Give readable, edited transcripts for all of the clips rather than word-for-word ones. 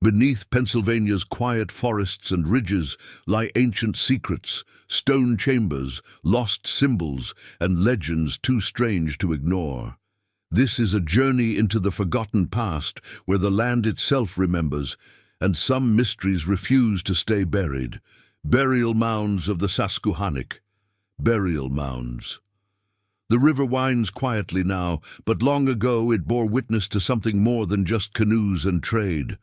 Beneath Pennsylvania's quiet forests and ridges lie ancient secrets, stone chambers, lost symbols, and legends too strange to ignore. This is a journey into the forgotten past where the land itself remembers, and some mysteries refuse to stay buried. Burial mounds of the Susquehannock. Burial mounds. The river winds quietly now, but long ago it bore witness to something more than just canoes and trade.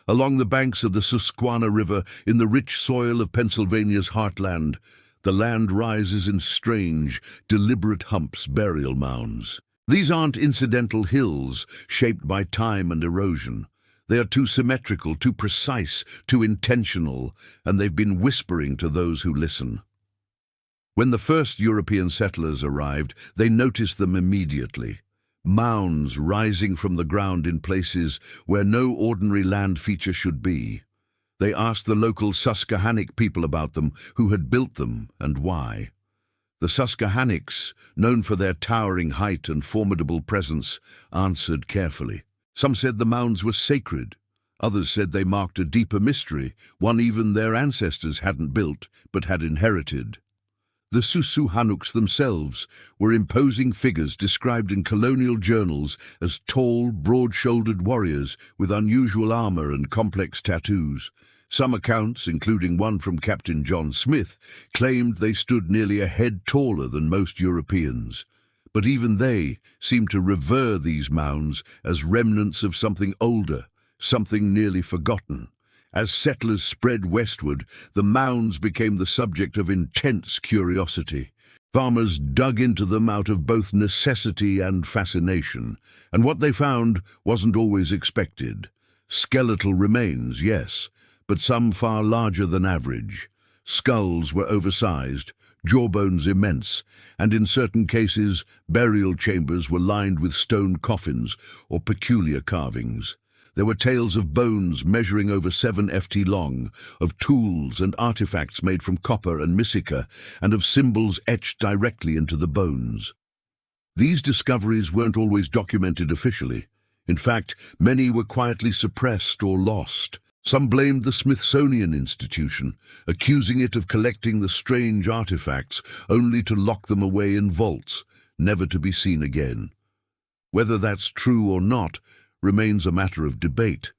Along the banks of the Susquehanna River, in the rich soil of Pennsylvania's heartland, the land rises in strange, deliberate humps, burial mounds. These aren't incidental hills shaped by time and erosion. They are too symmetrical, too precise, too intentional, and they've been whispering to those who listen. When the first European settlers arrived, they noticed them immediately. Mounds rising from the ground in places where no ordinary land feature should be. They asked the local Susquehannock people about them, who had built them and why. The Susquehannocks, known for their towering height and formidable presence, answered carefully. Some said the mounds were sacred. Others said they marked a deeper mystery, one even their ancestors hadn't built but had inherited. The Susquehannocks themselves were imposing figures described in colonial journals as tall, broad-shouldered warriors with unusual armor and complex tattoos. Some accounts, including one from Captain John Smith, claimed they stood nearly a head taller than most Europeans. But even they seemed to revere these mounds as remnants of something older, something nearly forgotten. As settlers spread westward, the mounds became the subject of intense curiosity. Farmers dug into them out of both necessity and fascination, and what they found wasn't always expected. Skeletal remains, yes, but some far larger than average. Skulls were oversized, jawbones immense, and in certain cases, burial chambers were lined with stone coffins or peculiar carvings. There were tales of bones measuring over 7 ft long, of tools and artifacts made from copper and missica, and of symbols etched directly into the bones. These discoveries weren't always documented officially. In fact, many were quietly suppressed or lost. Some blamed the Smithsonian Institution, accusing it of collecting the strange artifacts only to lock them away in vaults, never to be seen again. Whether that's true or not remains a matter of debate,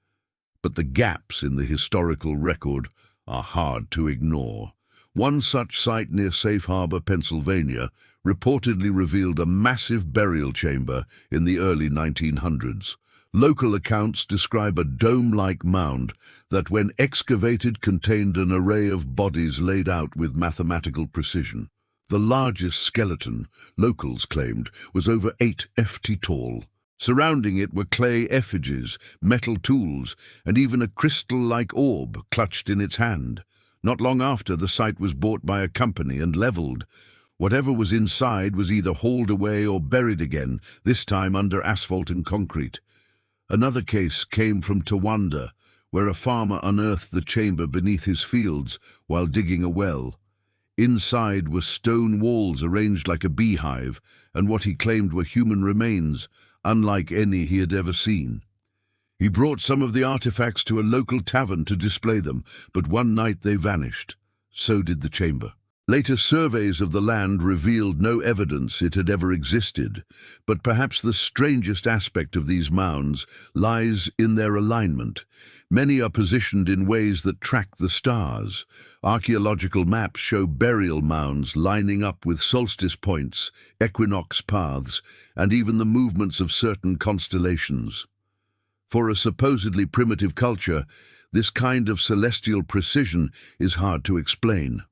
but the gaps in the historical record are hard to ignore. One such site near Safe Harbor, Pennsylvania, reportedly revealed a massive burial chamber in the early 1900s. Local accounts describe a dome-like mound that, when excavated, contained an array of bodies laid out with mathematical precision. The largest skeleton, locals claimed, was over 8 ft tall. Surrounding it were clay effigies, metal tools, and even a crystal-like orb clutched in its hand. Not long after, the site was bought by a company and leveled. Whatever was inside was either hauled away or buried again, this time under asphalt and concrete. Another case came from Tioga, where a farmer unearthed the chamber beneath his fields while digging a well. Inside were stone walls arranged like a beehive, and what he claimed were human remains, unlike any he had ever seen. He brought some of the artifacts to a local tavern to display them, but one night they vanished. So did the chamber. Later surveys of the land revealed no evidence it had ever existed, but perhaps the strangest aspect of these mounds lies in their alignment. Many are positioned in ways that track the stars. Archaeological maps show burial mounds lining up with solstice points, equinox paths, and even the movements of certain constellations. For a supposedly primitive culture, this kind of celestial precision is hard to explain.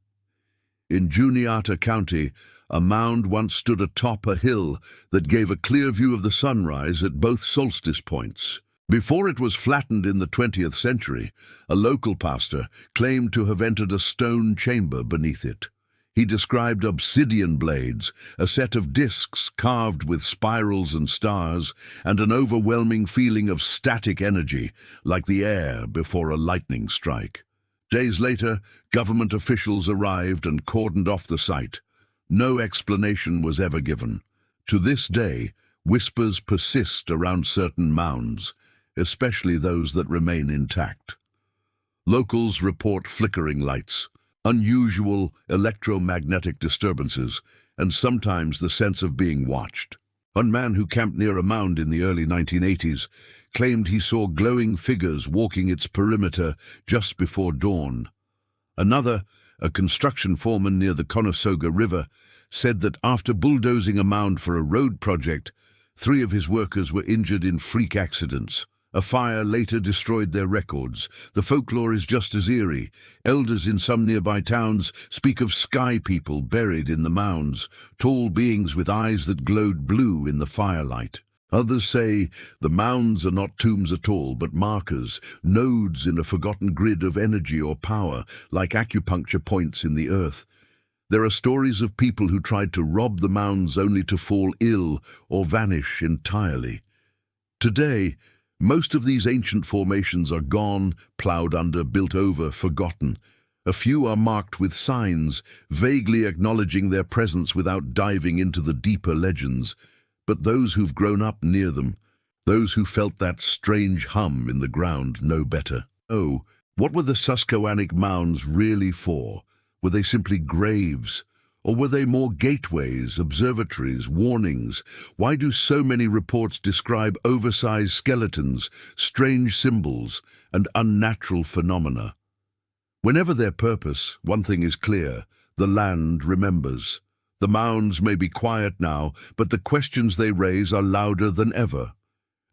In Tioga County, a mound once stood atop a hill that gave a clear view of the sunrise at both solstice points. Before it was flattened in the 20th century, a local pastor claimed to have entered a stone chamber beneath it. He described obsidian blades, a set of discs carved with spirals and stars, and an overwhelming feeling of static energy, like the air before a lightning strike. Days later, government officials arrived and cordoned off the site. No explanation was ever given. To this day, whispers persist around certain mounds, especially those that remain intact. Locals report flickering lights, unusual electromagnetic disturbances, and sometimes the sense of being watched. One man who camped near a mound in the early 1980s claimed he saw glowing figures walking its perimeter just before dawn. Another, a construction foreman near the Conestoga River, said that after bulldozing a mound for a road project, 3 of his workers were injured in freak accidents. A fire later destroyed their records. The folklore is just as eerie. Elders in some nearby towns speak of sky people buried in the mounds, tall beings with eyes that glowed blue in the firelight. Others say the mounds are not tombs at all, but markers, nodes in a forgotten grid of energy or power, like acupuncture points in the earth. There are stories of people who tried to rob the mounds only to fall ill or vanish entirely. Today, most of these ancient formations are gone, ploughed under, built over, forgotten. A few are marked with signs, vaguely acknowledging their presence without diving into the deeper legends. But those who've grown up near them, those who felt that strange hum in the ground, know better. Oh, what were the Susquehannock mounds really for? Were they simply graves? Or were they more gateways, observatories, warnings? Why do so many reports describe oversized skeletons, strange symbols, and unnatural phenomena? Whenever their purpose, one thing is clear: the land remembers. The mounds may be quiet now, but the questions they raise are louder than ever.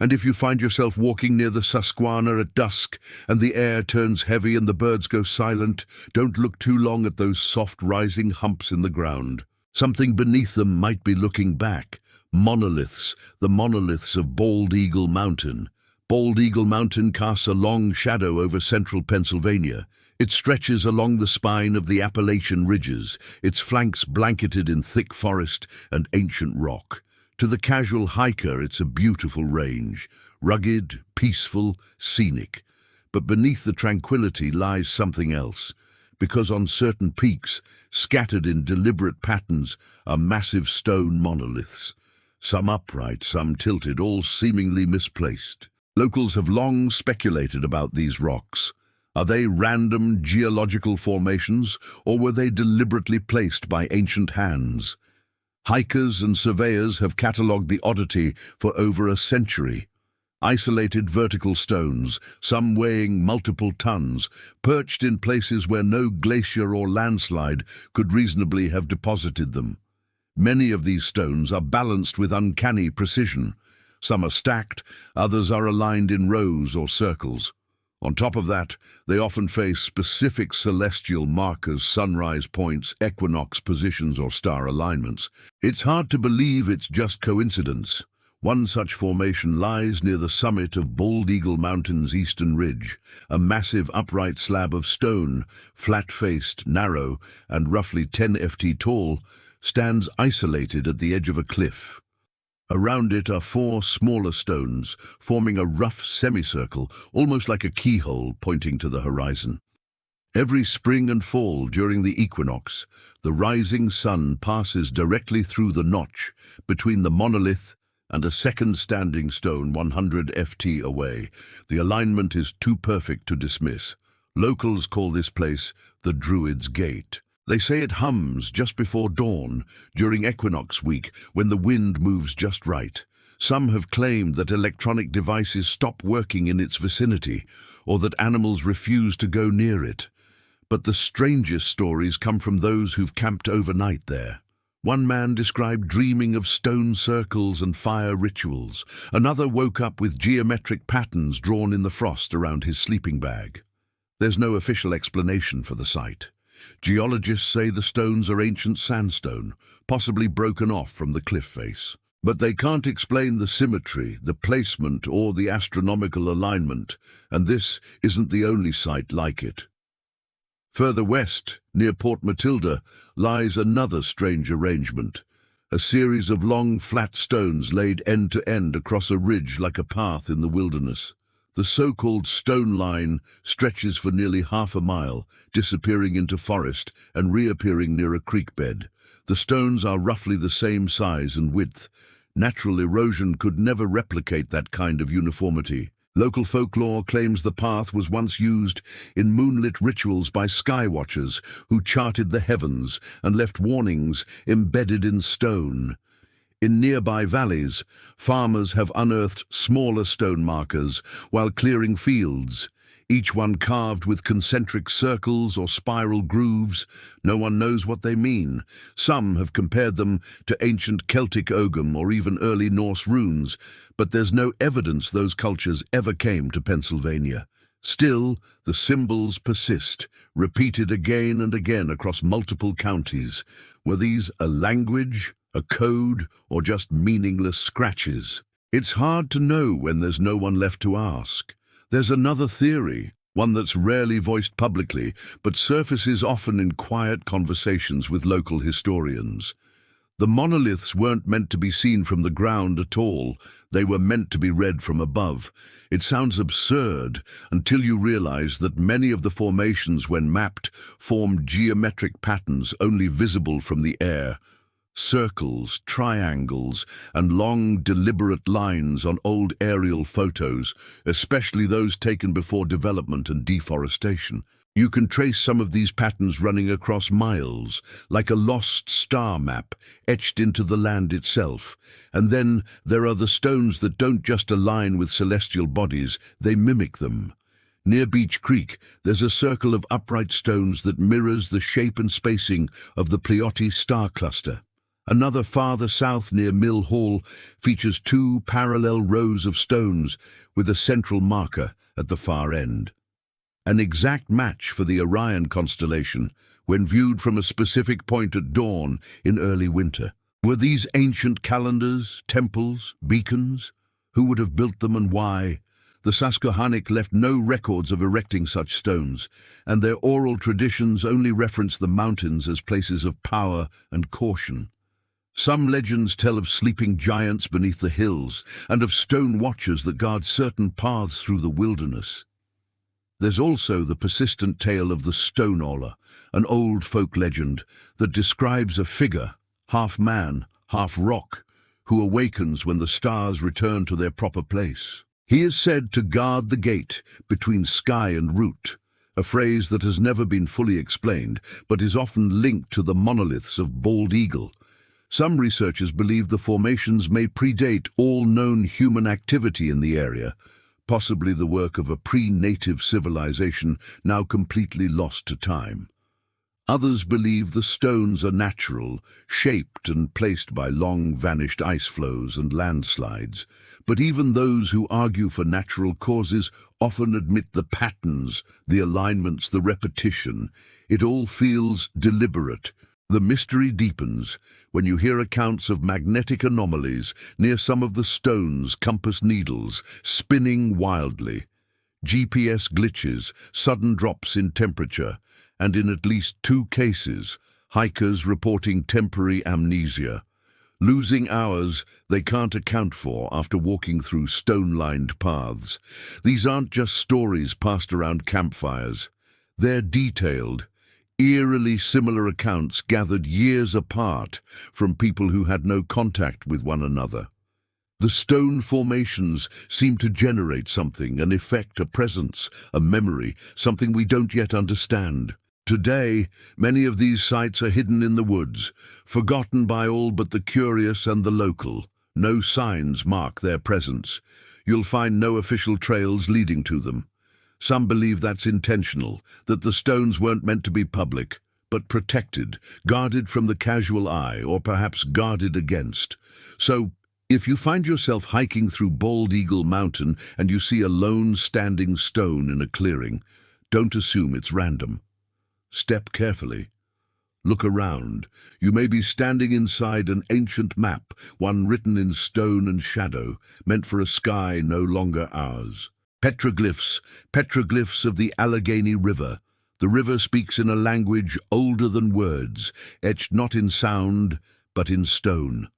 And if you find yourself walking near the Susquehanna at dusk, and the air turns heavy and the birds go silent, don't look too long at those soft rising humps in the ground. Something beneath them might be looking back. Monoliths, the monoliths of Bald Eagle Mountain. Bald Eagle Mountain casts a long shadow over central Pennsylvania. It stretches along the spine of the Appalachian ridges, its flanks blanketed in thick forest and ancient rock. To the casual hiker, it's a beautiful range, rugged, peaceful, scenic. But beneath the tranquility lies something else, because on certain peaks, scattered in deliberate patterns, are massive stone monoliths. Some upright, some tilted, all seemingly misplaced. Locals have long speculated about these rocks. Are they random geological formations, or were they deliberately placed by ancient hands? Hikers and surveyors have catalogued the oddity for over a century. Isolated vertical stones, some weighing multiple tons, perched in places where no glacier or landslide could reasonably have deposited them. Many of these stones are balanced with uncanny precision. Some are stacked, others are aligned in rows or circles. On top of that, they often face specific celestial markers, sunrise points, equinox positions, or star alignments. It's hard to believe it's just coincidence. One such formation lies near the summit of Bald Eagle Mountain's eastern ridge. A massive upright slab of stone, flat-faced, narrow, and roughly 10 ft tall, stands isolated at the edge of a cliff. Around it are 4 smaller stones, forming a rough semicircle, almost like a keyhole pointing to the horizon. Every spring and fall during the equinox, the rising sun passes directly through the notch between the monolith and a second standing stone 100 ft away. The alignment is too perfect to dismiss. Locals call this place the Druid's Gate. They say it hums just before dawn, during equinox week, when the wind moves just right. Some have claimed that electronic devices stop working in its vicinity, or that animals refuse to go near it. But the strangest stories come from those who've camped overnight there. One man described dreaming of stone circles and fire rituals. Another woke up with geometric patterns drawn in the frost around his sleeping bag. There's no official explanation for the site. Geologists say the stones are ancient sandstone, possibly broken off from the cliff face. But they can't explain the symmetry, the placement, or the astronomical alignment, and this isn't the only site like it. Further west, near Port Matilda, lies another strange arrangement, a series of long, flat stones laid end to end across a ridge like a path in the wilderness. The so-called stone line stretches for nearly half a mile, disappearing into forest and reappearing near a creek bed. The stones are roughly the same size and width. Natural erosion could never replicate that kind of uniformity. Local folklore claims the path was once used in moonlit rituals by sky watchers who charted the heavens and left warnings embedded in stone. In nearby valleys, farmers have unearthed smaller stone markers while clearing fields, each one carved with concentric circles or spiral grooves. No one knows what they mean. Some have compared them to ancient Celtic ogham or even early Norse runes, but there's no evidence those cultures ever came to Pennsylvania. Still, the symbols persist, repeated again and again across multiple counties. Were these a language, a code, or just meaningless scratches? It's hard to know when there's no one left to ask. There's another theory, one that's rarely voiced publicly, but surfaces often in quiet conversations with local historians. The monoliths weren't meant to be seen from the ground at all. They were meant to be read from above. It sounds absurd until you realize that many of the formations, when mapped, formed geometric patterns only visible from the air. Circles, triangles, and long, deliberate lines on old aerial photos, especially those taken before development and deforestation. You can trace some of these patterns running across miles, like a lost star map etched into the land itself. And then there are the stones that don't just align with celestial bodies, they mimic them. Near Beech Creek, there's a circle of upright stones that mirrors the shape and spacing of the Pleiades star cluster. Another farther south near Mill Hall features two parallel rows of stones with a central marker at the far end. An exact match for the Orion constellation when viewed from a specific point at dawn in early winter. Were these ancient calendars, temples, beacons? Who would have built them and why? The Susquehannock left no records of erecting such stones, and their oral traditions only reference the mountains as places of power and caution. Some legends tell of sleeping giants beneath the hills and of stone watchers that guard certain paths through the wilderness. There's also the persistent tale of the Stone Oller, an old folk legend that describes a figure, half man, half rock, who awakens when the stars return to their proper place. He is said to guard the gate between sky and root, a phrase that has never been fully explained but is often linked to the monoliths of Bald Eagle. Some researchers believe the formations may predate all known human activity in the area, possibly the work of a pre-native civilization now completely lost to time. Others believe the stones are natural, shaped and placed by long-vanished ice flows and landslides. But even those who argue for natural causes often admit the patterns, the alignments, the repetition. It all feels deliberate. The mystery deepens when you hear accounts of magnetic anomalies near some of the stones' compass needles spinning wildly, GPS glitches, sudden drops in temperature, and in at least 2 cases, hikers reporting temporary amnesia, losing hours they can't account for after walking through stone-lined paths. These aren't just stories passed around campfires. They're detailed, eerily similar accounts gathered years apart from people who had no contact with one another. The stone formations seem to generate something, an effect, a presence, a memory, something we don't yet understand. Today, many of these sites are hidden in the woods, forgotten by all but the curious and the local. No signs mark their presence. You'll find no official trails leading to them. Some believe that's intentional, that the stones weren't meant to be public, but protected, guarded from the casual eye, or perhaps guarded against. So, if you find yourself hiking through Bald Eagle Mountain and you see a lone standing stone in a clearing, don't assume it's random. Step carefully. Look around. You may be standing inside an ancient map, one written in stone and shadow, meant for a sky no longer ours. Petroglyphs, petroglyphs of the Allegheny River. The river speaks in a language older than words, etched not in sound, but in stone.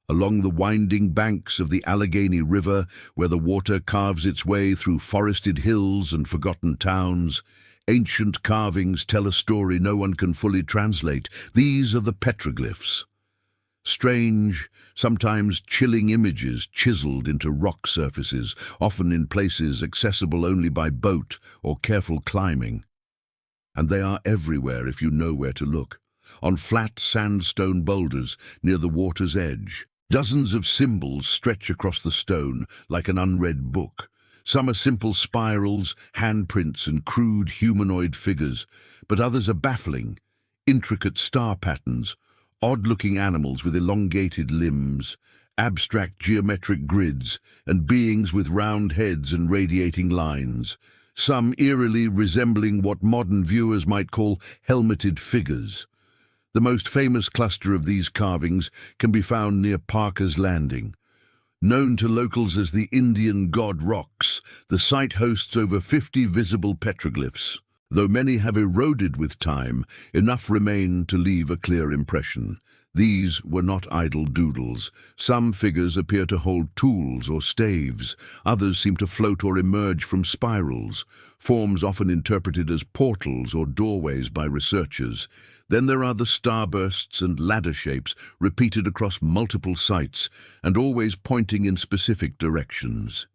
Along the winding banks of the Allegheny River, where the water carves its way through forested hills and forgotten towns, ancient carvings tell a story no one can fully translate. These are the petroglyphs. Strange, sometimes chilling images chiseled into rock surfaces, often in places accessible only by boat or careful climbing. And they are everywhere if you know where to look. On flat sandstone boulders near the water's edge, dozens of symbols stretch across the stone like an unread book. Some are simple spirals, handprints, and crude humanoid figures, but others are baffling. Intricate star patterns, odd-looking animals with elongated limbs, abstract geometric grids, and beings with round heads and radiating lines, some eerily resembling what modern viewers might call helmeted figures. The most famous cluster of these carvings can be found near Parker's Landing. Known to locals as the Indian God Rocks, the site hosts over 50 visible petroglyphs. Though many have eroded with time, enough remain to leave a clear impression. These were not idle doodles. Some figures appear to hold tools or staves. Others seem to float or emerge from spirals, forms often interpreted as portals or doorways by researchers. Then there are the starbursts and ladder shapes repeated across multiple sites and always pointing in specific directions.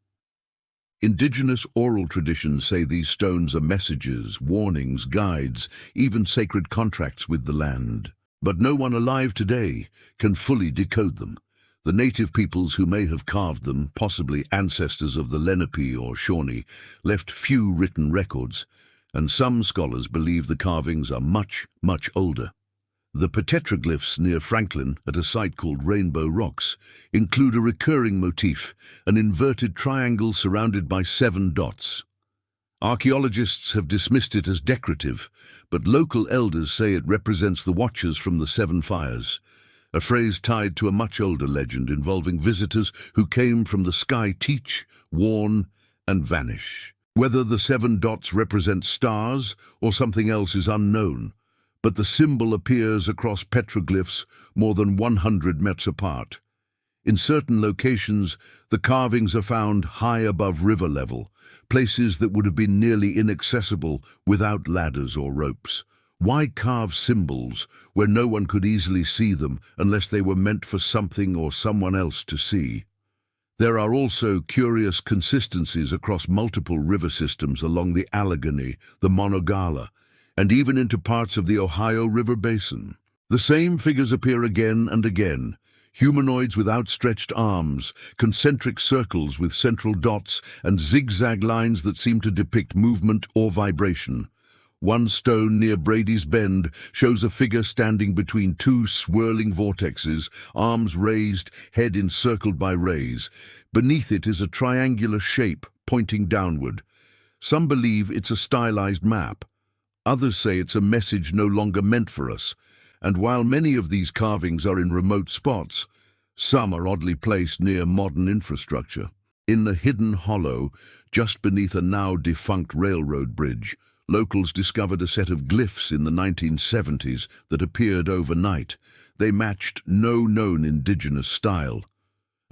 Indigenous oral traditions say these stones are messages, warnings, guides, even sacred contracts with the land. But no one alive today can fully decode them. The native peoples who may have carved them, possibly ancestors of the Lenape or Shawnee, left few written records, and some scholars believe the carvings are much, much older. The petroglyphs near Franklin, at a site called Rainbow Rocks, include a recurring motif, an inverted triangle surrounded by 7 dots. Archaeologists have dismissed it as decorative, but local elders say it represents the watchers from the 7 fires, a phrase tied to a much older legend involving visitors who came from the sky teach, warn, and vanish. Whether the 7 dots represent stars or something else is unknown, but the symbol appears across petroglyphs more than 100 meters apart. In certain locations, the carvings are found high above river level, places that would have been nearly inaccessible without ladders or ropes. Why carve symbols where no one could easily see them unless they were meant for something or someone else to see? There are also curious consistencies across multiple river systems along the Allegheny, the Monongahela, and even into parts of the Ohio River Basin. The same figures appear again and again: humanoids with outstretched arms, concentric circles with central dots, and zigzag lines that seem to depict movement or vibration. One stone near Brady's Bend shows a figure standing between 2 swirling vortexes, arms raised, head encircled by rays. Beneath it is a triangular shape pointing downward. Some believe it's a stylized map. Others say it's a message no longer meant for us. And while many of these carvings are in remote spots, some are oddly placed near modern infrastructure. In the hidden hollow, just beneath a now defunct railroad bridge, locals discovered a set of glyphs in the 1970s that appeared overnight. They matched no known indigenous style.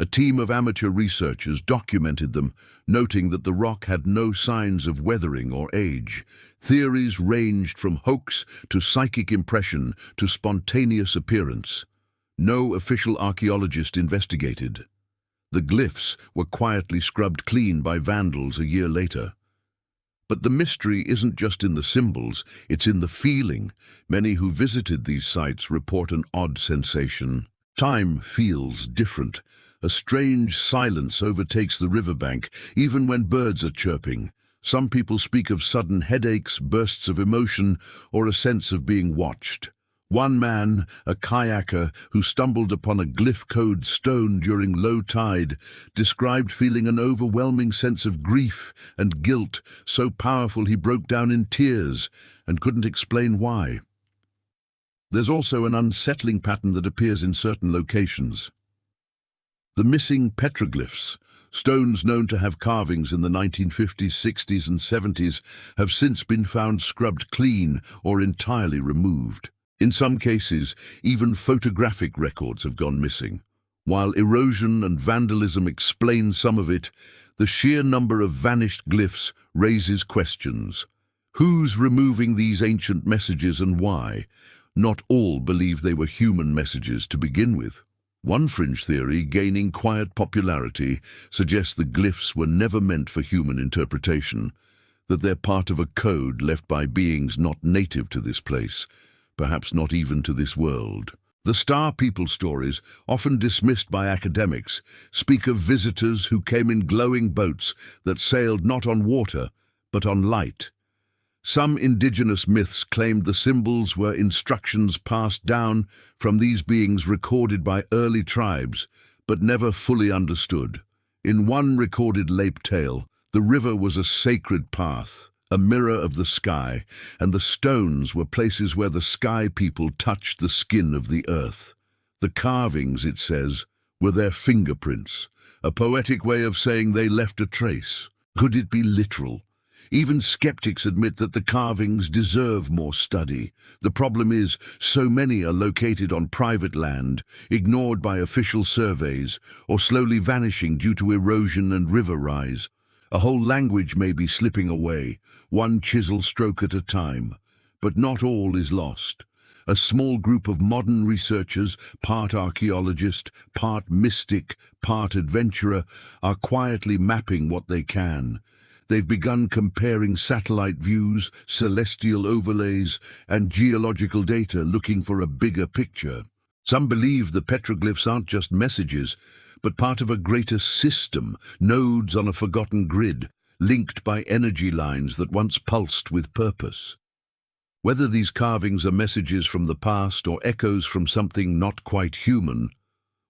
A team of amateur researchers documented them, noting that the rock had no signs of weathering or age. Theories ranged from hoax to psychic impression to spontaneous appearance. No official archaeologist investigated. The glyphs were quietly scrubbed clean by vandals a year later. But the mystery isn't just in the symbols, it's in the feeling. Many who visited these sites report an odd sensation. Time feels different. A strange silence overtakes the riverbank, even when birds are chirping. Some people speak of sudden headaches, bursts of emotion, or a sense of being watched. One man, a kayaker who stumbled upon a glyph-code stone during low tide, described feeling an overwhelming sense of grief and guilt, so powerful he broke down in tears and couldn't explain why. There's also an unsettling pattern that appears in certain locations. The missing petroglyphs, stones known to have carvings in the 1950s, 60s and 70s, have since been found scrubbed clean or entirely removed. In some cases, even photographic records have gone missing. While erosion and vandalism explain some of it, the sheer number of vanished glyphs raises questions. Who's removing these ancient messages and why? Not all believe they were human messages to begin with. One fringe theory, gaining quiet popularity, suggests the glyphs were never meant for human interpretation, that they're part of a code left by beings not native to this place, perhaps not even to this world. The Star People stories, often dismissed by academics, speak of visitors who came in glowing boats that sailed not on water, but on light. Some indigenous myths claimed the symbols were instructions passed down from these beings recorded by early tribes, but never fully understood. In one recorded Lape tale, the river was a sacred path, a mirror of the sky, and the stones were places where the sky people touched the skin of the earth. The carvings, it says, were their fingerprints, a poetic way of saying they left a trace. Could it be literal? Even skeptics admit that the carvings deserve more study. The problem is, so many are located on private land, ignored by official surveys, or slowly vanishing due to erosion and river rise. A whole language may be slipping away, one chisel stroke at a time. But not all is lost. A small group of modern researchers, part archaeologist, part mystic, part adventurer, are quietly mapping what they can. They've begun comparing satellite views, celestial overlays, and geological data, looking for a bigger picture. Some believe the petroglyphs aren't just messages, but part of a greater system, nodes on a forgotten grid, linked by energy lines that once pulsed with purpose. Whether these carvings are messages from the past or echoes from something not quite human,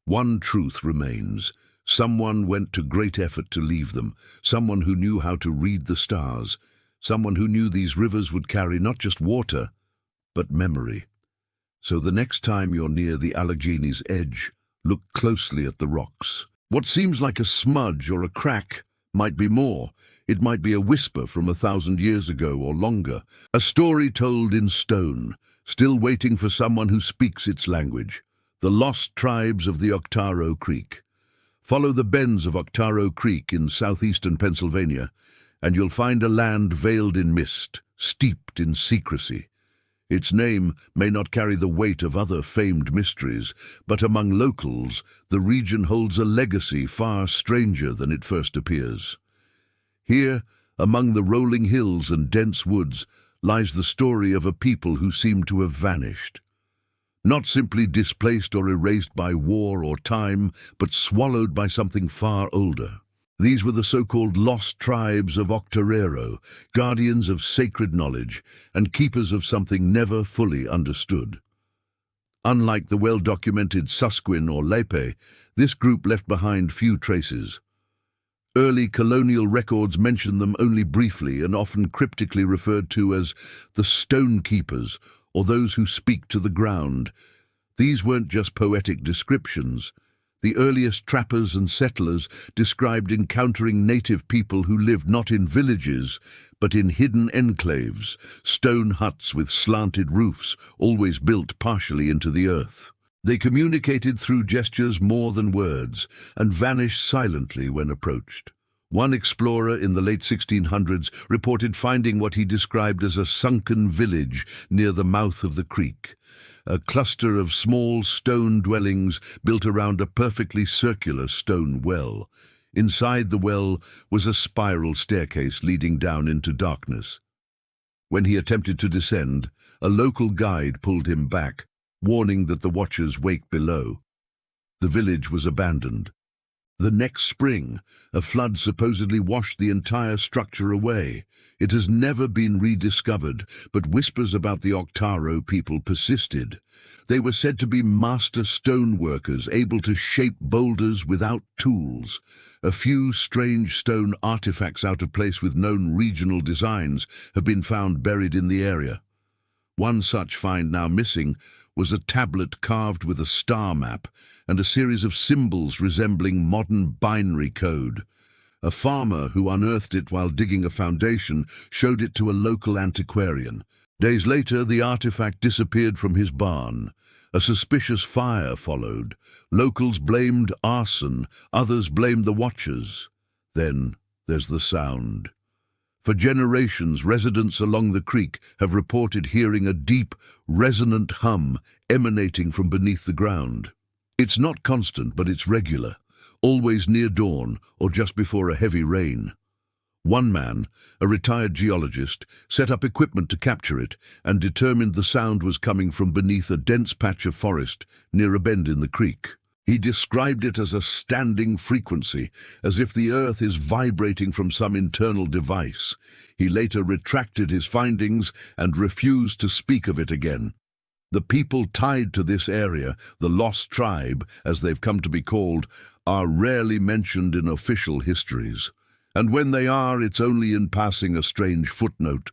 one truth remains. Someone went to great effort to leave them, someone who knew how to read the stars, someone who knew these rivers would carry not just water, but memory. So the next time you're near the Allegheny's edge, look closely at the rocks. What seems like a smudge or a crack might be more. It might be a whisper from 1,000 years ago or longer, a story told in stone, still waiting for someone who speaks its language. The lost tribes of the Octaro Creek. Follow the bends of Octaro Creek in southeastern Pennsylvania, and you'll find a land veiled in mist, steeped in secrecy. Its name may not carry the weight of other famed mysteries, but among locals, the region holds a legacy far stranger than it first appears. Here, among the rolling hills and dense woods, lies the story of a people who seem to have vanished. Not simply displaced or erased by war or time, but swallowed by something far older. These were the so-called lost tribes of Octaro, guardians of sacred knowledge and keepers of something never fully understood. Unlike the well-documented Susquehanna or Lepe, this group left behind few traces. Early colonial records mention them only briefly and often cryptically referred to as the stone keepers, or those who speak to the ground. These weren't just poetic descriptions. The earliest trappers and settlers described encountering native people who lived not in villages, but in hidden enclaves, stone huts with slanted roofs, always built partially into the earth. They communicated through gestures more than words, and vanished silently when approached. One explorer in the late 1600s reported finding what he described as a sunken village near the mouth of the creek, a cluster of small stone dwellings built around a perfectly circular stone well. Inside the well was a spiral staircase leading down into darkness. When he attempted to descend, a local guide pulled him back, warning that the watchers wait below. The village was abandoned. The next spring, a flood supposedly washed the entire structure away. It has never been rediscovered, but whispers about the Octaro people persisted. They were said to be master stone workers, able to shape boulders without tools. A few strange stone artifacts out of place with known regional designs have been found buried in the area. One such find now missing was a tablet carved with a star map and a series of symbols resembling modern binary code. A farmer who unearthed it while digging a foundation showed it to a local antiquarian. Days later, the artifact disappeared from his barn. A suspicious fire followed. Locals blamed arson, others blamed the watchers. Then there's the sound. For generations, residents along the creek have reported hearing a deep, resonant hum emanating from beneath the ground. It's not constant, but it's regular, always near dawn or just before a heavy rain. One man, a retired geologist, set up equipment to capture it and determined the sound was coming from beneath a dense patch of forest near a bend in the creek. He described it as a standing frequency, as if the earth is vibrating from some internal device. He later retracted his findings and refused to speak of it again. The people tied to this area, the Lost Tribe, as they've come to be called, are rarely mentioned in official histories. And when they are, it's only in passing a strange footnote.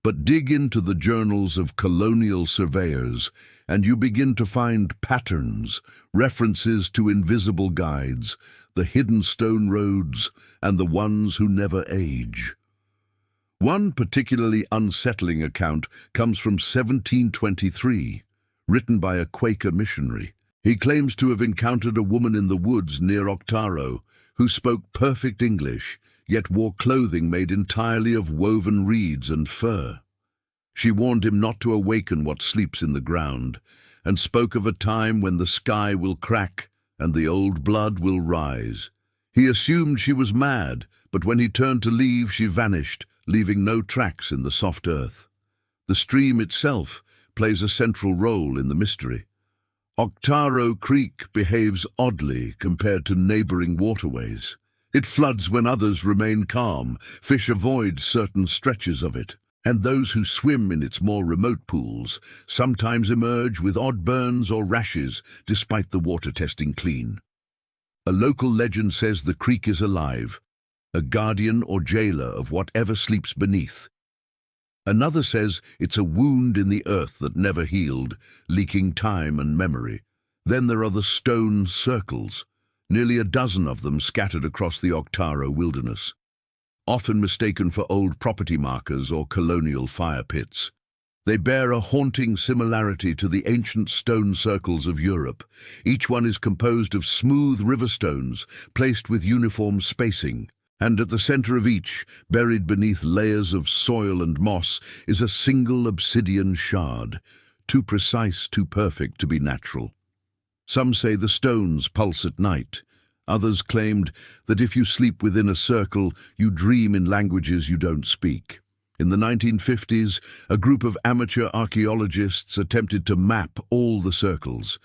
But dig into the journals of colonial surveyors, and you begin to find patterns, references to invisible guides, the hidden stone roads, and the ones who never age. One particularly unsettling account comes from 1723, written by a Quaker missionary. He claims to have encountered a woman in the woods near Octaro who spoke perfect English, yet wore clothing made entirely of woven reeds and fur. She warned him not to awaken what sleeps in the ground, and spoke of a time when the sky will crack and the old blood will rise. He assumed she was mad, but when he turned to leave, she vanished, leaving no tracks in the soft earth. The stream itself plays a central role in the mystery. Octaro Creek behaves oddly compared to neighboring waterways. It floods when others remain calm, fish avoid certain stretches of it, and those who swim in its more remote pools sometimes emerge with odd burns or rashes despite the water testing clean. A local legend says the creek is alive, a guardian or jailer of whatever sleeps beneath. Another says it's a wound in the earth that never healed, leaking time and memory. Then there are the stone circles, nearly a dozen of them scattered across the Octaro wilderness, often mistaken for old property markers or colonial fire pits. They bear a haunting similarity to the ancient stone circles of Europe. Each one is composed of smooth river stones placed with uniform spacing, and at the center of each, buried beneath layers of soil and moss, is a single obsidian shard, too precise, too perfect to be natural. Some say the stones pulse at night. Others claimed that if you sleep within a circle, you dream in languages you don't speak. In the 1950s, a group of amateur archaeologists attempted to map all the circles.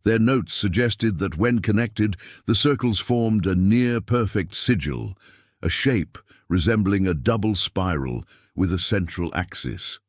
Their notes suggested that when connected, the circles formed a near-perfect sigil, a shape resembling a double spiral with a central axis.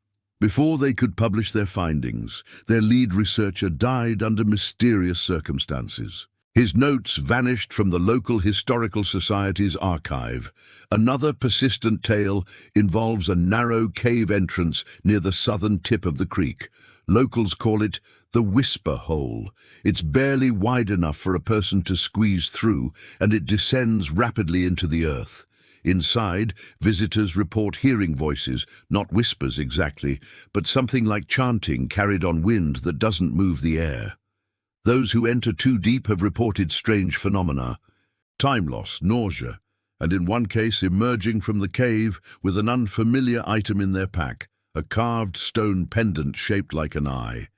Before they could publish their findings, their lead researcher died under mysterious circumstances. His notes vanished from the local historical society's archive. Another persistent tale involves a narrow cave entrance near the southern tip of the creek. Locals call it the Whisper Hole. It's barely wide enough for a person to squeeze through, and it descends rapidly into the earth. Inside, visitors report hearing voices, not whispers exactly, but something like chanting carried on wind that doesn't move the air. Those who enter too deep have reported strange phenomena: time loss, nausea, and in one case emerging from the cave with an unfamiliar item in their pack, a carved stone pendant shaped like an eye.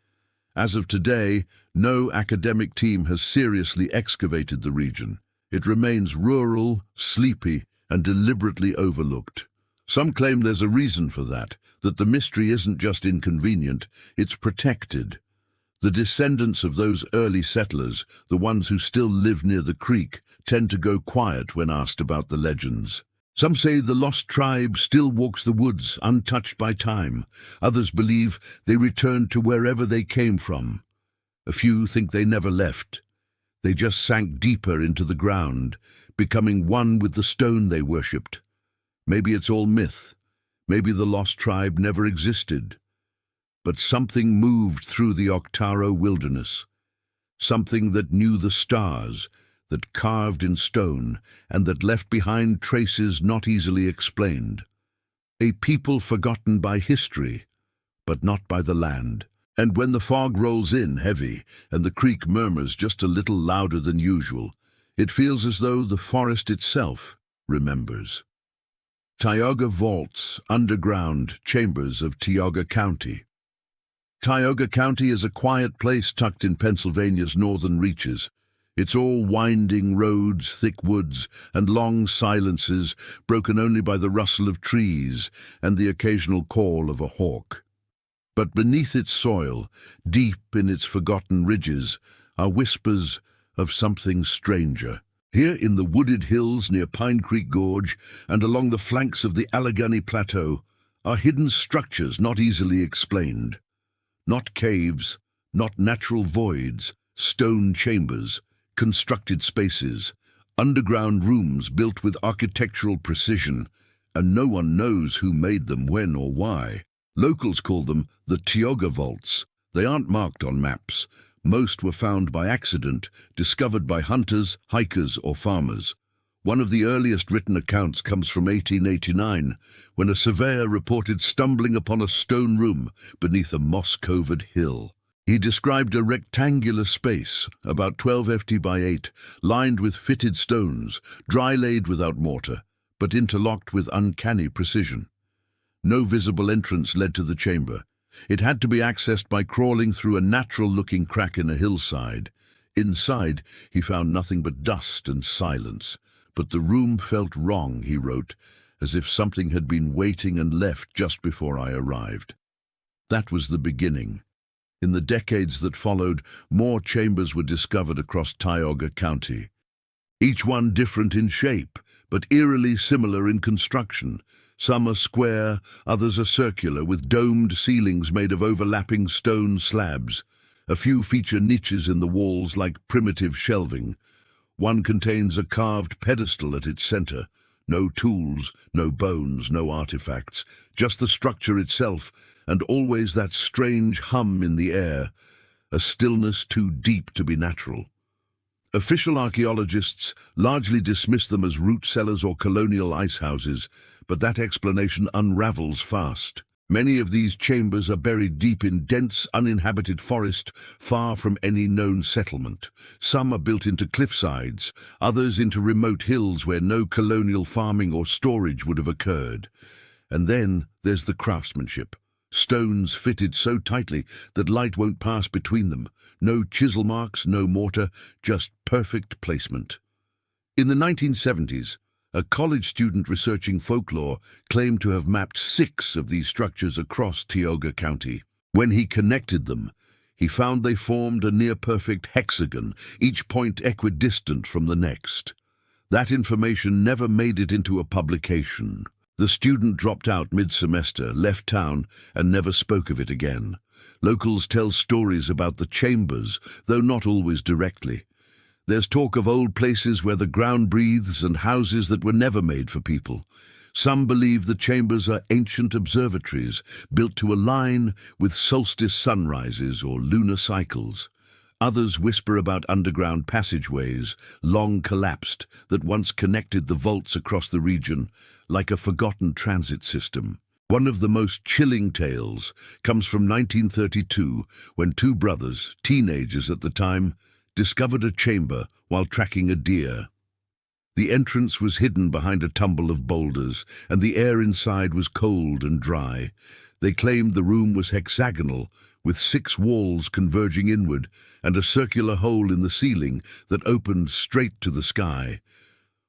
As of today, no academic team has seriously excavated the region. It remains rural, sleepy, and deliberately overlooked. Some claim there's a reason for that the mystery isn't just inconvenient, it's protected. The descendants of those early settlers, the ones who still live near the creek, tend to go quiet when asked about the legends. Some say the lost tribe still walks the woods, untouched by time. Others believe they returned to wherever they came from. A few think they never left. They just sank deeper into the ground, becoming one with the stone they worshipped. Maybe it's all myth. Maybe the lost tribe never existed. But something moved through the Octaro wilderness. Something that knew the stars, that carved in stone, and that left behind traces not easily explained. A people forgotten by history, but not by the land. And when the fog rolls in heavy, and the creek murmurs just a little louder than usual, it feels as though the forest itself remembers. Tioga Vaults, underground chambers of Tioga County. Tioga County is a quiet place tucked in Pennsylvania's northern reaches. It's all winding roads, thick woods, and long silences broken only by the rustle of trees and the occasional call of a hawk. But beneath its soil, deep in its forgotten ridges, are whispers of something stranger. Here in the wooded hills near Pine Creek Gorge and along the flanks of the Allegheny Plateau are hidden structures not easily explained. Not caves, not natural voids, stone chambers, constructed spaces, underground rooms built with architectural precision, and no one knows who made them, when, or why. Locals call them the Tioga Vaults. They aren't marked on maps. Most were found by accident, discovered by hunters, hikers, or farmers. One of the earliest written accounts comes from 1889, when a surveyor reported stumbling upon a stone room beneath a moss-covered hill. He described a rectangular space, about 12 ft by 8, lined with fitted stones, dry-laid without mortar, but interlocked with uncanny precision. No visible entrance led to the chamber. It had to be accessed by crawling through a natural-looking crack in a hillside. Inside, he found nothing but dust and silence. But the room felt wrong, he wrote, as if something had been waiting and left just before I arrived. That was the beginning. In the decades that followed, more chambers were discovered across Tioga County. Each one different in shape, but eerily similar in construction. Some are square, others are circular, with domed ceilings made of overlapping stone slabs. A few feature niches in the walls like primitive shelving. One contains a carved pedestal at its center. No tools, no bones, no artifacts, just the structure itself, and always that strange hum in the air, a stillness too deep to be natural. Official archaeologists largely dismiss them as root cellars or colonial ice houses, but that explanation unravels fast. Many of these chambers are buried deep in dense, uninhabited forest, far from any known settlement. Some are built into cliffsides, others into remote hills where no colonial farming or storage would have occurred. And then there's the craftsmanship. Stones fitted so tightly that light won't pass between them. No chisel marks, no mortar, just perfect placement. In the 1970s, a college student researching folklore claimed to have mapped 6 of these structures across Tioga County. When he connected them, he found they formed a near-perfect hexagon, each point equidistant from the next. That information never made it into a publication. The student dropped out mid-semester, left town, and never spoke of it again. Locals tell stories about the chambers, though not always directly. There's talk of old places where the ground breathes and houses that were never made for people. Some believe the chambers are ancient observatories built to align with solstice sunrises or lunar cycles. Others whisper about underground passageways, long collapsed, that once connected the vaults across the region, like a forgotten transit system. One of the most chilling tales comes from 1932, when 2 brothers, teenagers at the time, discovered a chamber while tracking a deer. The entrance was hidden behind a tumble of boulders, and the air inside was cold and dry. They claimed the room was hexagonal, with 6 walls converging inward, and a circular hole in the ceiling that opened straight to the sky.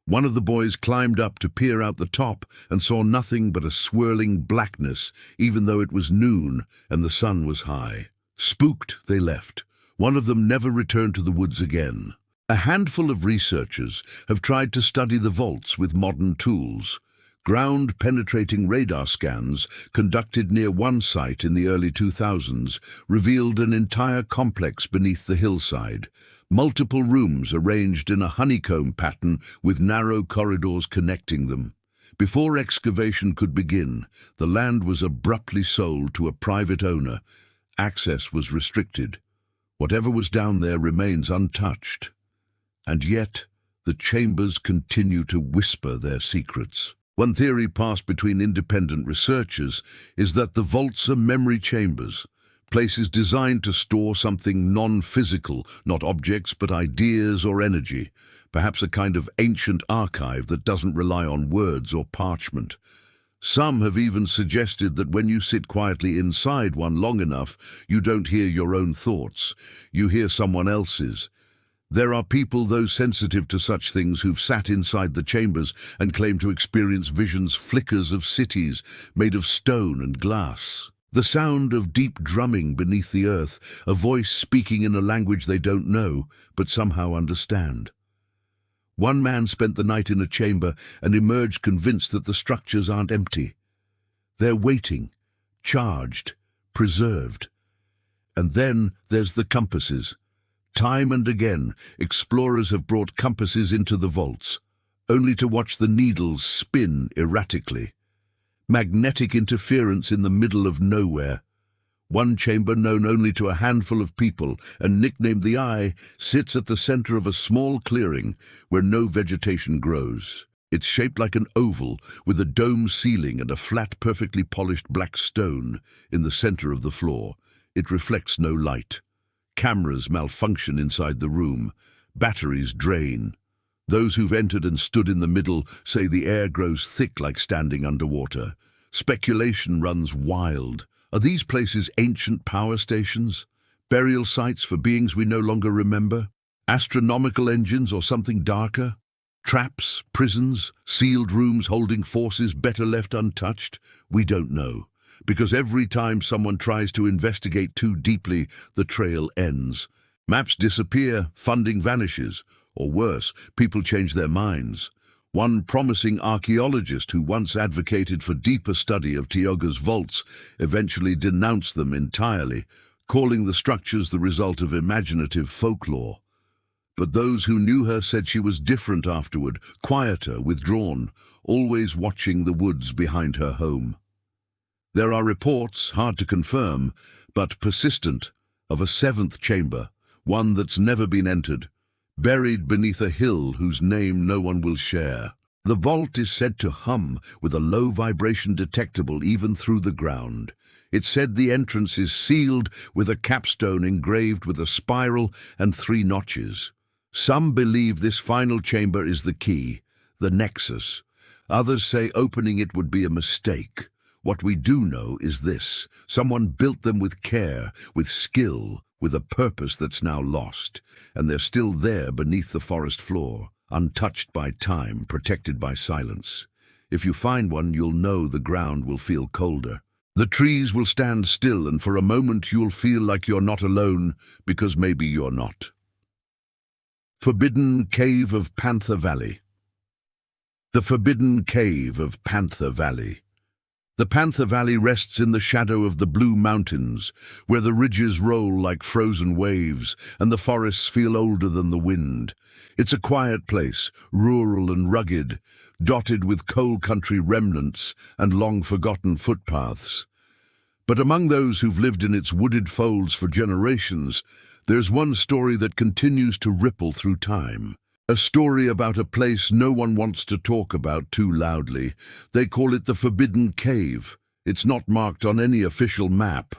One of the boys climbed up to peer out the top and saw nothing but a swirling blackness, even though it was noon and the sun was high. Spooked, they left. One of them never returned to the woods again. A handful of researchers have tried to study the vaults with modern tools. Ground-penetrating radar scans conducted near one site in the early 2000s revealed an entire complex beneath the hillside. Multiple rooms arranged in a honeycomb pattern with narrow corridors connecting them. Before excavation could begin, the land was abruptly sold to a private owner. Access was restricted. Whatever was down there remains untouched. And yet, the chambers continue to whisper their secrets. One theory passed between independent researchers is that the vaults are memory chambers, places designed to store something non-physical, not objects but ideas or energy, perhaps a kind of ancient archive that doesn't rely on words or parchment. Some have even suggested that when you sit quietly inside one long enough, you don't hear your own thoughts, you hear someone else's. There are people, though, sensitive to such things who've sat inside the chambers and claim to experience visions, flickers of cities made of stone and glass. The sound of deep drumming beneath the earth, a voice speaking in a language they don't know, but somehow understand. One man spent the night in a chamber and emerged convinced that the structures aren't empty. They're waiting, charged, preserved. And then there's the compasses. Time and again, explorers have brought compasses into the vaults, only to watch the needles spin erratically. Magnetic interference in the middle of nowhere. One chamber, known only to a handful of people and nicknamed the Eye, sits at the center of a small clearing where no vegetation grows. It's shaped like an oval with a dome ceiling and a flat, perfectly polished black stone in the center of the floor. It reflects no light. Cameras malfunction inside the room. Batteries drain. Those who've entered and stood in the middle say the air grows thick like standing underwater. Speculation runs wild. Are these places ancient power stations? Burial sites for beings we no longer remember? Astronomical engines or something darker? Traps, prisons, sealed rooms holding forces better left untouched? We don't know. Because every time someone tries to investigate too deeply, the trail ends. Maps disappear, funding vanishes, or worse, people change their minds. One promising archaeologist who once advocated for deeper study of Tioga's vaults eventually denounced them entirely, calling the structures the result of imaginative folklore. But those who knew her said she was different afterward, quieter, withdrawn, always watching the woods behind her home. There are reports, hard to confirm, but persistent, of a seventh chamber, one that's never been entered, buried beneath a hill whose name no one will share. The vault is said to hum with a low vibration detectable even through the ground. It's said the entrance is sealed with a capstone engraved with a spiral and 3 notches. Some believe this final chamber is the key, the nexus. Others say opening it would be a mistake. What we do know is this: someone built them with care, with skill, with a purpose that's now lost, and they're still there beneath the forest floor, untouched by time, protected by silence. If you find one, you'll know the ground will feel colder. The trees will stand still, and for a moment you'll feel like you're not alone, because maybe you're not. Forbidden Cave of Panther Valley. The Forbidden Cave of Panther Valley. The Panther Valley rests in the shadow of the Blue Mountains, where the ridges roll like frozen waves and the forests feel older than the wind. It's a quiet place, rural and rugged, dotted with coal country remnants and long-forgotten footpaths. But among those who've lived in its wooded folds for generations, there's one story that continues to ripple through time. A story about a place no one wants to talk about too loudly. They call it the Forbidden Cave. It's not marked on any official map.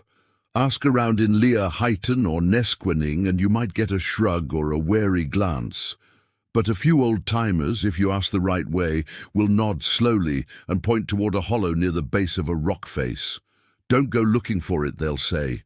Ask around in Leah-Highton or Nesquehannock and you might get a shrug or a wary glance. But a few old-timers, if you ask the right way, will nod slowly and point toward a hollow near the base of a rock face. Don't go looking for it, they'll say.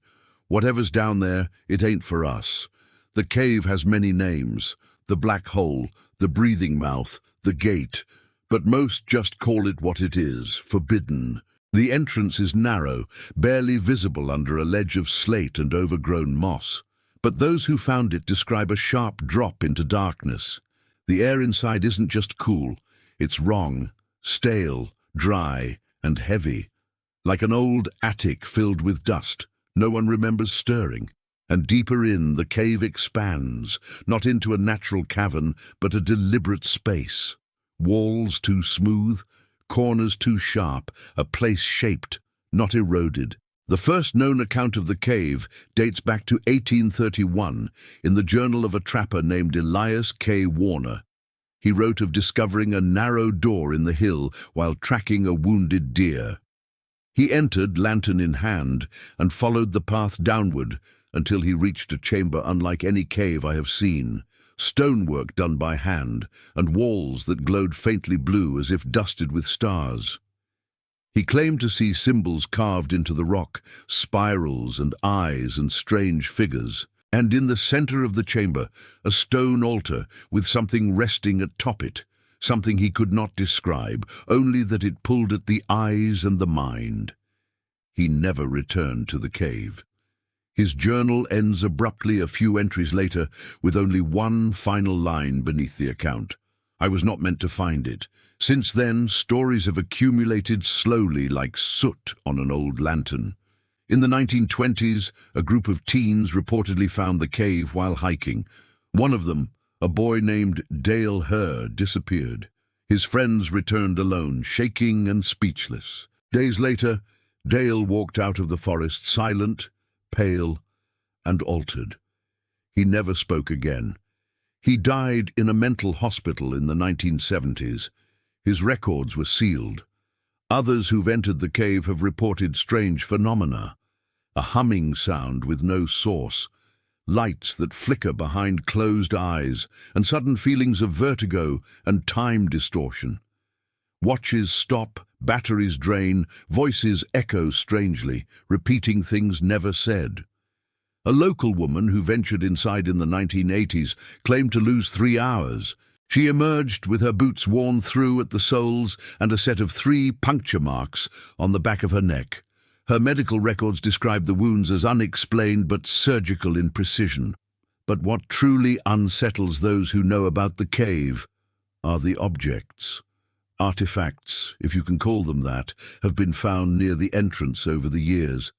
Whatever's down there, it ain't for us. The cave has many names. The black hole, the breathing mouth, the gate, but most just call it what it is, forbidden. The entrance is narrow, barely visible under a ledge of slate and overgrown moss. But those who found it describe a sharp drop into darkness. The air inside isn't just cool, it's wrong, stale, dry, and heavy. Like an old attic filled with dust, no one remembers stirring. And deeper in, the cave expands, not into a natural cavern, but a deliberate space. Walls too smooth, corners too sharp, a place shaped, not eroded. The first known account of the cave dates back to 1831 in the journal of a trapper named Elias K. Warner. He wrote of discovering a narrow door in the hill while tracking a wounded deer. He entered, lantern in hand, and followed the path downward, until he reached a chamber unlike any cave I have seen, stonework done by hand, and walls that glowed faintly blue as if dusted with stars. He claimed to see symbols carved into the rock, spirals and eyes and strange figures. And in the center of the chamber, a stone altar with something resting atop it, something he could not describe, only that it pulled at the eyes and the mind. He never returned to the cave. His journal ends abruptly a few entries later with only one final line beneath the account. I was not meant to find it. Since then, stories have accumulated slowly like soot on an old lantern. In the 1920s, a group of teens reportedly found the cave while hiking. One of them, a boy named Dale Herr, disappeared. His friends returned alone, shaking and speechless. Days later, Dale walked out of the forest silent, pale, and altered. He never spoke again. He died in a mental hospital in the 1970s. His records were sealed. Others who've entered the cave have reported strange phenomena. A humming sound with no source, lights that flicker behind closed eyes, and sudden feelings of vertigo and time distortion. Watches stop, batteries drain, voices echo strangely, repeating things never said. A local woman who ventured inside in the 1980s claimed to lose 3 hours. She emerged with her boots worn through at the soles and a set of 3 puncture marks on the back of her neck. Her medical records described the wounds as unexplained but surgical in precision. But what truly unsettles those who know about the cave are the objects. Artifacts, if you can call them that, have been found near the entrance over the years.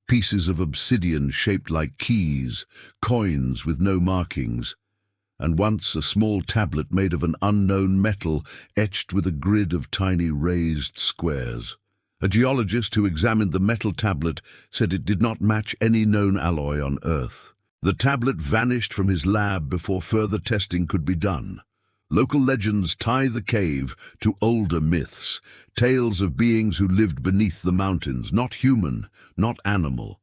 Pieces of obsidian shaped like keys, coins with no markings, and once a small tablet made of an unknown metal etched with a grid of tiny raised squares. A geologist who examined the metal tablet said it did not match any known alloy on Earth. The tablet vanished from his lab before further testing could be done. Local legends tie the cave to older myths, tales of beings who lived beneath the mountains, not human, not animal.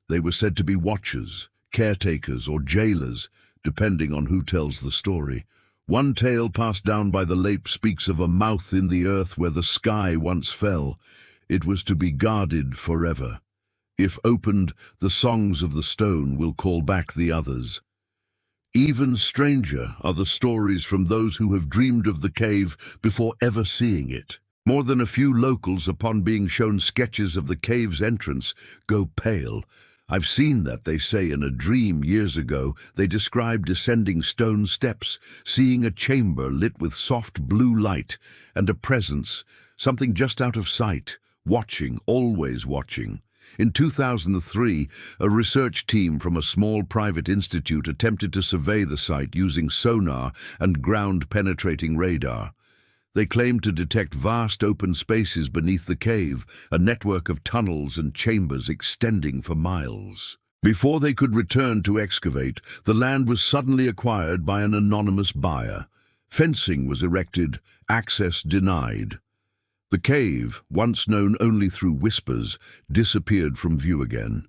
They were said to be watchers, caretakers, or jailers, depending on who tells the story. One tale passed down by the Lape speaks of a mouth in the earth where the sky once fell. It was to be guarded forever. If opened, the songs of the stone will call back the others. Even stranger are the stories from those who have dreamed of the cave before ever seeing it. More than a few locals, upon being shown sketches of the cave's entrance, go pale. I've seen that, they say, in a dream years ago. They describe descending stone steps, seeing a chamber lit with soft blue light, and a presence, something just out of sight, watching, always watching. In 2003, a research team from a small private institute attempted to survey the site using sonar and ground-penetrating radar. They claimed to detect vast open spaces beneath the cave, a network of tunnels and chambers extending for miles. Before they could return to excavate, the land was suddenly acquired by an anonymous buyer. Fencing was erected, access denied. The cave, once known only through whispers, disappeared from view again.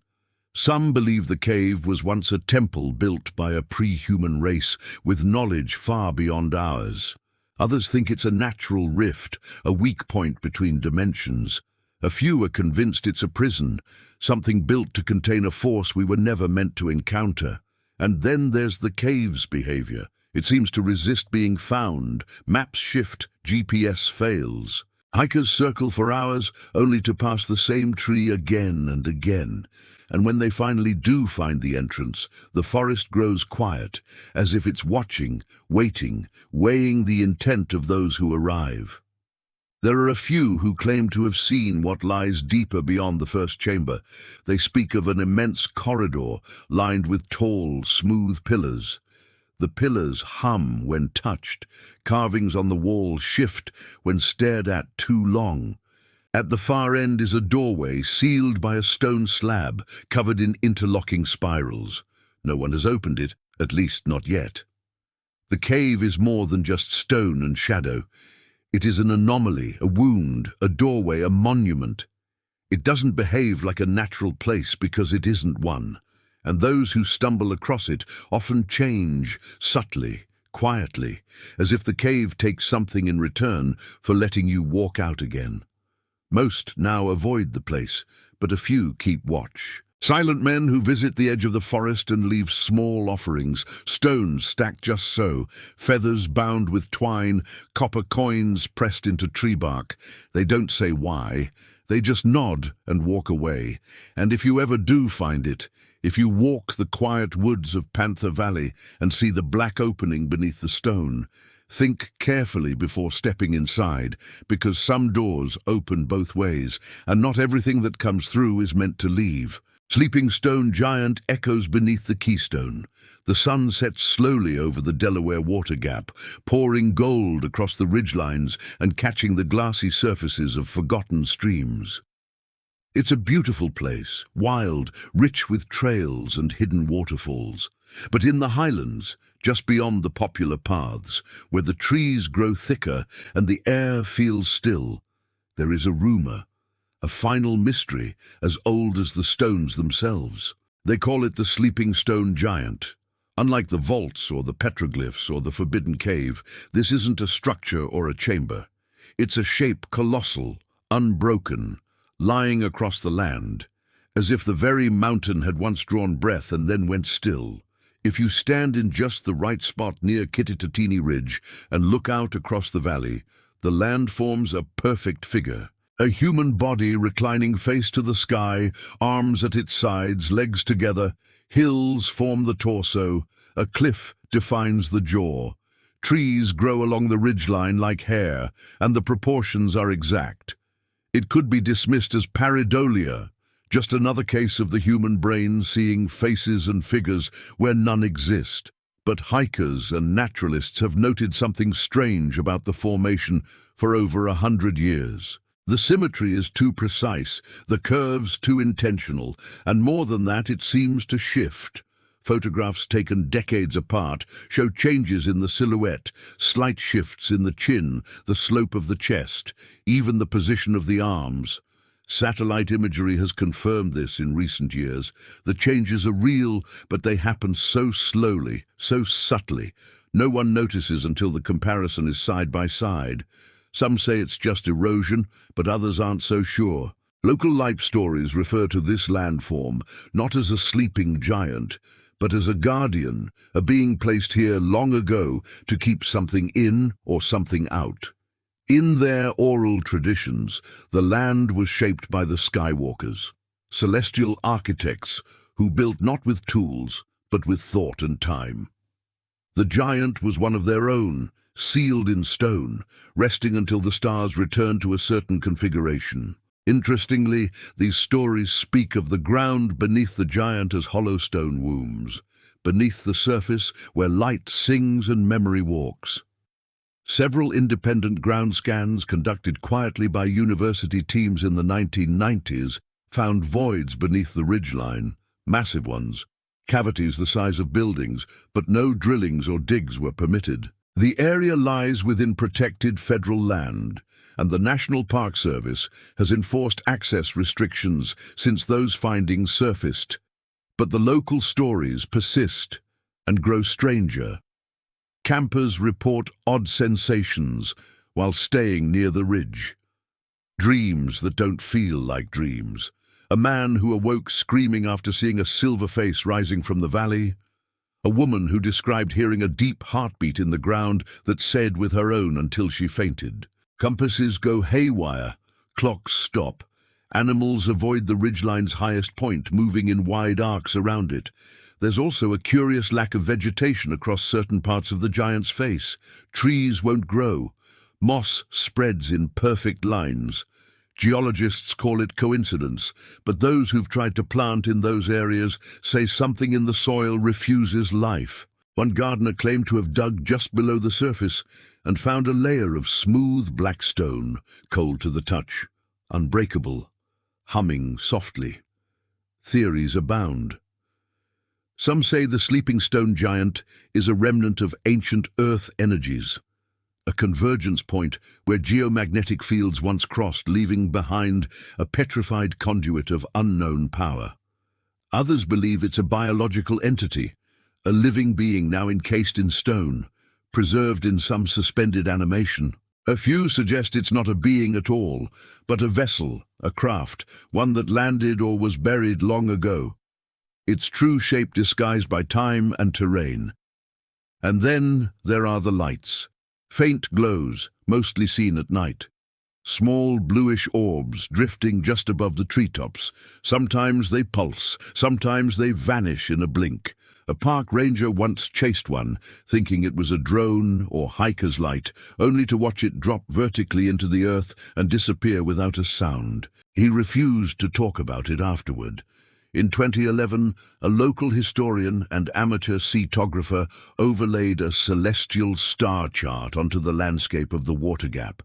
Some believe the cave was once a temple built by a pre-human race with knowledge far beyond ours. Others think it's a natural rift, a weak point between dimensions. A few are convinced it's a prison, something built to contain a force we were never meant to encounter. And then there's the cave's behavior. It seems to resist being found. Maps shift, GPS fails. Hikers circle for hours, only to pass the same tree again and again. And when they finally do find the entrance, the forest grows quiet, as if it's watching, waiting, weighing the intent of those who arrive. There are a few who claim to have seen what lies deeper beyond the first chamber. They speak of an immense corridor lined with tall, smooth pillars. The pillars hum when touched. Carvings on the wall shift when stared at too long. At the far end is a doorway sealed by a stone slab covered in interlocking spirals. No one has opened it, at least not yet. The cave is more than just stone and shadow. It is an anomaly, a wound, a doorway, a monument. It doesn't behave like a natural place because it isn't one. And those who stumble across it often change, subtly, quietly, as if the cave takes something in return for letting you walk out again. Most now avoid the place, but a few keep watch. Silent men who visit the edge of the forest and leave small offerings, stones stacked just so, feathers bound with twine, copper coins pressed into tree bark. They don't say why. They just nod and walk away. And if you ever do find it, if you walk the quiet woods of Panther Valley and see the black opening beneath the stone, think carefully before stepping inside, because some doors open both ways, and not everything that comes through is meant to leave. Sleeping Stone Giant echoes beneath the keystone. The sun sets slowly over the Delaware water gap, pouring gold across the ridgelines and catching the glassy surfaces of forgotten streams. It's a beautiful place, wild, rich with trails and hidden waterfalls. But in the highlands, just beyond the popular paths, where the trees grow thicker and the air feels still, there is a rumor, a final mystery as old as the stones themselves. They call it the Sleeping Stone Giant. Unlike the vaults or the petroglyphs or the Forbidden Cave, this isn't a structure or a chamber. It's a shape colossal, unbroken, lying across the land, as if the very mountain had once drawn breath and then went still. If you stand in just the right spot near Kittitatini Ridge and look out across the valley, the land forms a perfect figure. A human body reclining face to the sky, arms at its sides, legs together, hills form the torso, a cliff defines the jaw. Trees grow along the ridgeline like hair, and the proportions are exact. It could be dismissed as pareidolia, just another case of the human brain seeing faces and figures where none exist. But hikers and naturalists have noted something strange about the formation for over 100 years. The symmetry is too precise, the curves too intentional, and more than that, it seems to shift. Photographs taken decades apart show changes in the silhouette, slight shifts in the chin, the slope of the chest, even the position of the arms. Satellite imagery has confirmed this in recent years. The changes are real, but they happen so slowly, so subtly. No one notices until the comparison is side by side. Some say it's just erosion, but others aren't so sure. Local life stories refer to this landform not as a sleeping giant, but as a guardian, a being placed here long ago to keep something in or something out. In their oral traditions, the land was shaped by the skywalkers, celestial architects who built not with tools, but with thought and time. The giant was one of their own, sealed in stone, resting until the stars returned to a certain configuration. Interestingly, these stories speak of the ground beneath the giant as hollow stone wombs, beneath the surface where light sings and memory walks. Several independent ground scans conducted quietly by university teams in the 1990s found voids beneath the ridgeline, massive ones, cavities the size of buildings, but no drillings or digs were permitted. The area lies within protected federal land, and the National Park Service has enforced access restrictions since those findings surfaced. But the local stories persist and grow stranger. Campers report odd sensations while staying near the ridge. Dreams that don't feel like dreams. A man who awoke screaming after seeing a silver face rising from the valley. A woman who described hearing a deep heartbeat in the ground that said with her own until she fainted. Compasses go haywire, clocks stop. Animals avoid the ridgeline's highest point, moving in wide arcs around it. There's also a curious lack of vegetation across certain parts of the giant's face. Trees won't grow. Moss spreads in perfect lines. Geologists call it coincidence, but those who've tried to plant in those areas say something in the soil refuses life. One gardener claimed to have dug just below the surface and found a layer of smooth black stone, cold to the touch, unbreakable, humming softly. Theories abound. Some say the Sleeping Stone Giant is a remnant of ancient Earth energies, a convergence point where geomagnetic fields once crossed, leaving behind a petrified conduit of unknown power. Others believe it's a biological entity, a living being now encased in stone, preserved in some suspended animation. A few suggest it's not a being at all, but a vessel, a craft, one that landed or was buried long ago, its true shape disguised by time and terrain. And then there are the lights. Faint glows, mostly seen at night. Small bluish orbs drifting just above the treetops. Sometimes they pulse, sometimes they vanish in a blink. A park ranger once chased one, thinking it was a drone or hiker's light, only to watch it drop vertically into the earth and disappear without a sound. He refused to talk about it afterward. In 2011, a local historian and amateur seatographer overlaid a celestial star chart onto the landscape of the water gap.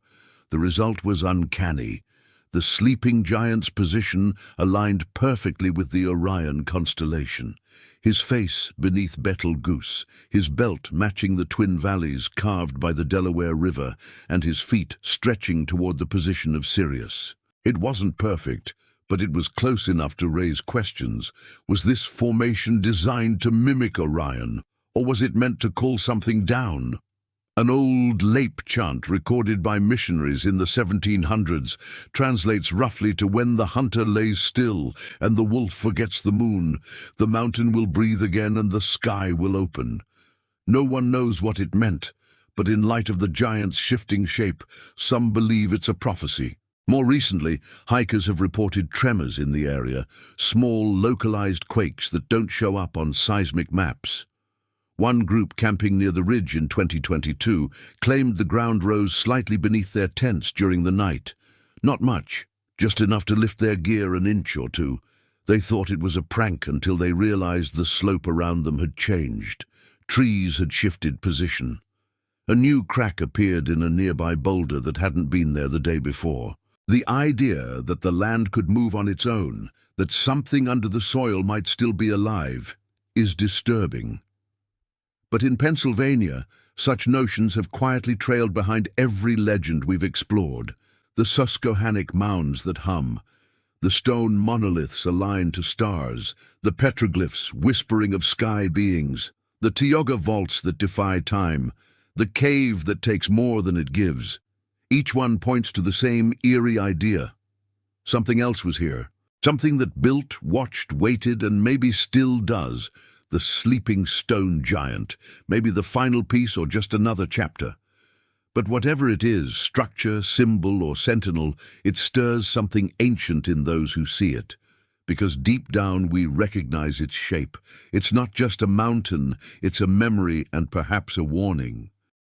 The result was uncanny. The sleeping giant's position aligned perfectly with the Orion constellation. His face beneath Betelgeuse, his belt matching the twin valleys carved by the Delaware River, and his feet stretching toward the position of Sirius. It wasn't perfect, but it was close enough to raise questions. Was this formation designed to mimic Orion, or was it meant to call something down? An old Lape chant recorded by missionaries in the 1700s translates roughly to when the hunter lays still and the wolf forgets the moon, the mountain will breathe again and the sky will open. No one knows what it meant, but in light of the giant's shifting shape, some believe it's a prophecy. More recently, hikers have reported tremors in the area, small localized quakes that don't show up on seismic maps. One group camping near the ridge in 2022 claimed the ground rose slightly beneath their tents during the night. Not much, just enough to lift their gear an inch or two. They thought it was a prank until they realized the slope around them had changed. Trees had shifted position. A new crack appeared in a nearby boulder that hadn't been there the day before. The idea that the land could move on its own, that something under the soil might still be alive, is disturbing. But in Pennsylvania, such notions have quietly trailed behind every legend we've explored. The Susquehannock mounds that hum, the stone monoliths aligned to stars, the petroglyphs whispering of sky beings, the Tioga vaults that defy time, the cave that takes more than it gives. Each one points to the same eerie idea. Something else was here. Something that built, watched, waited, and maybe still does. The sleeping stone giant, maybe the final piece or just another chapter. But whatever it is, structure, symbol, or sentinel, it stirs something ancient in those who see it. Because deep down we recognize its shape. It's not just a mountain, it's a memory and perhaps a warning.